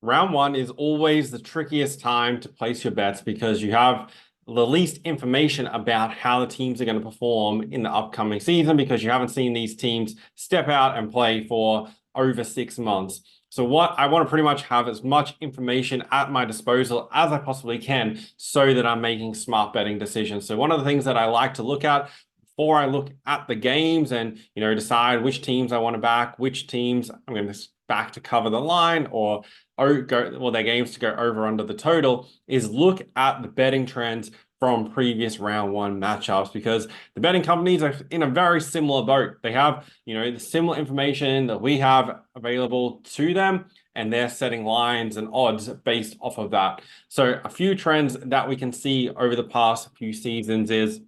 round one is always the trickiest time to place your bets because you have the least information about how the teams are going to perform in the upcoming season because you haven't seen these teams step out and play for over 6 months. So what I want to pretty much have as much information at my disposal as I possibly can so that I'm making smart betting decisions. So one of the things that I like to look at before I look at the games and, decide which teams I want to back, which teams I'm going to back to cover the line or their games to go over under the total, is look at the betting trends from previous round one matchups because the betting companies are in a very similar boat. They have, the similar information that we have available to them, and they're setting lines and odds based off of that. So a few trends that we can see over the past few seasons is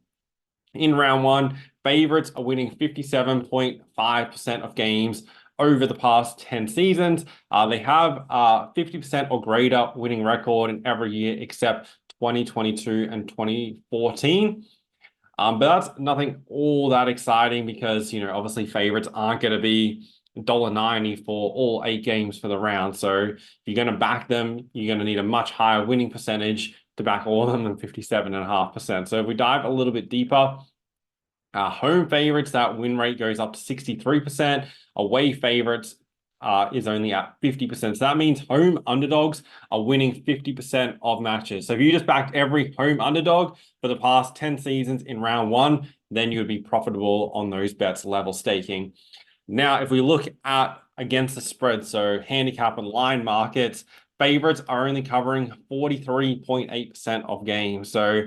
in round one, favorites are winning 57.5% of games over the past 10 seasons. They have a 50% or greater winning record in every year except 2022 and 2014. But that's nothing all that exciting because, obviously favorites aren't going to be $1.90 for all 8 games for the round. So if you're going to back them, you're going to need a much higher winning percentage to back all of them than 57.5%. So if we dive a little bit deeper, home favorites, that win rate goes up to 63%. Away favorites is only at 50%. So that means home underdogs are winning 50% of matches. So if you just backed every home underdog for the past 10 seasons in round one, then you would be profitable on those bets level staking. Now, if we look at against the spread, so handicap and line markets, favorites are only covering 43.8% of games. So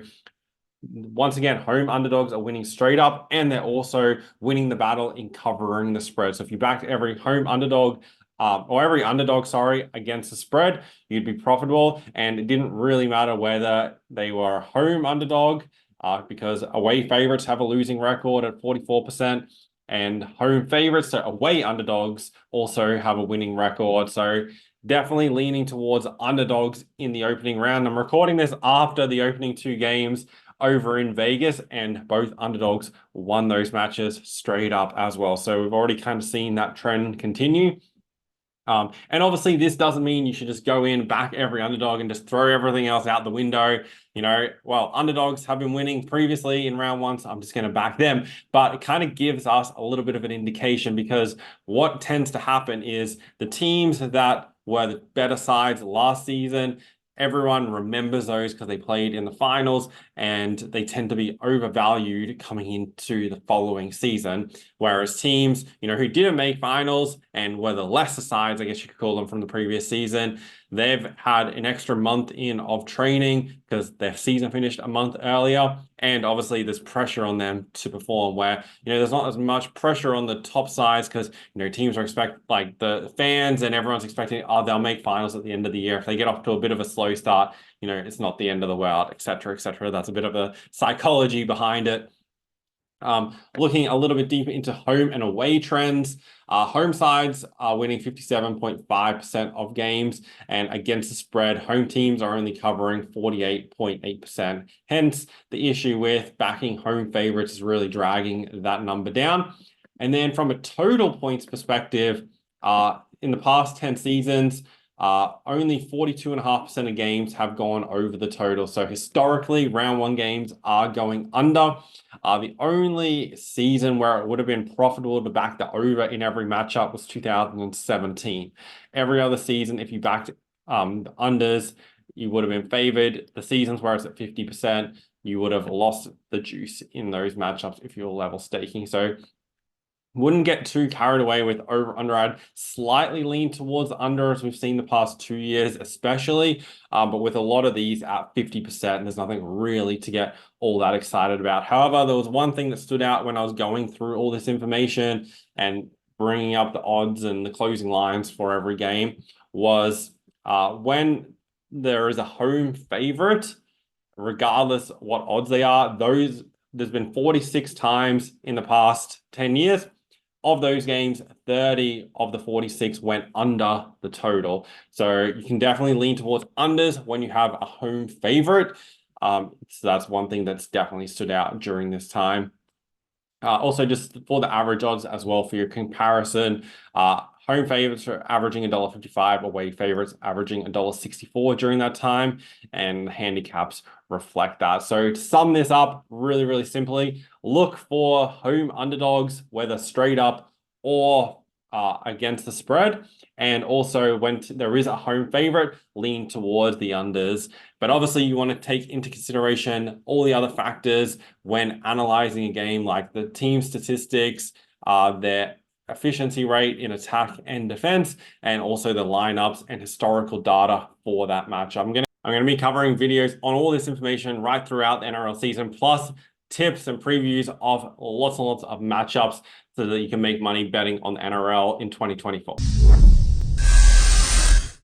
once again, home underdogs are winning straight up, and they're also winning the battle in covering the spread. So if you backed every home underdog, every underdog, against the spread, you'd be profitable. And it didn't really matter whether they were a home underdog, because away favorites have a losing record at 44%, and home favorites, so away underdogs, also have a winning record. So definitely leaning towards underdogs in the opening round. I'm recording this after the opening 2 games over in Vegas, and both underdogs won those matches straight up as well. So we've already kind of seen that trend continue. And obviously this doesn't mean you should just go in, back every underdog and just throw everything else out the window. Underdogs have been winning previously in round one, so I'm just going to back them. But it kind of gives us a little bit of an indication because what tends to happen is the teams that were the better sides last season, everyone remembers those because they played in the finals, and they tend to be overvalued coming into the following season. Whereas teams, who didn't make finals and were the lesser sides, I guess you could call them, from the previous season, they've had an extra month in of training because their season finished a month earlier. And obviously there's pressure on them to perform where, there's not as much pressure on the top sides because, teams are like the fans and everyone's expecting, they'll make finals at the end of the year. If they get off to a bit of a slow start, it's not the end of the world, etc., etc. That's a bit of a psychology behind it. Looking a little bit deeper into home and away trends, home sides are winning 57.5% of games, and against the spread, home teams are only covering 48.8%. Hence, the issue with backing home favorites is really dragging that number down. And then from a total points perspective, in the past 10 seasons, only 42.5% of games have gone over the total. So historically, round one games are going under. The only season where it would have been profitable to back the over in every matchup was 2017. Every other season, if you backed the unders, you would have been favored. The seasons where it's at 50%, you would have lost the juice in those matchups if you're level staking. So wouldn't get too carried away with over under. I'd slightly lean towards under, as we've seen the past 2 years, especially. But with a lot of these at 50%, there's nothing really to get all that excited about. However, there was one thing that stood out when I was going through all this information and bringing up the odds and the closing lines for every game was when there is a home favorite, regardless what odds they are, there's been 46 times in the past 10 years. Of those games, 30 of the 46 went under the total. So you can definitely lean towards unders when you have a home favorite. So that's one thing that's definitely stood out during this time. Also, just for the average odds as well for your comparison, home favorites are averaging $1.55, away favorites averaging $1.64 during that time, and handicaps reflect that. So to sum this up really, really simply, look for home underdogs, whether straight up or against the spread. And also when there is a home favorite, lean towards the unders. But obviously you want to take into consideration all the other factors when analyzing a game, like the team statistics, their efficiency rate in attack and defense, and also the lineups and historical data for that matchup. I'm going to be covering videos on all this information right throughout the NRL season, plus tips and previews of lots and lots of matchups so that you can make money betting on the NRL in 2024.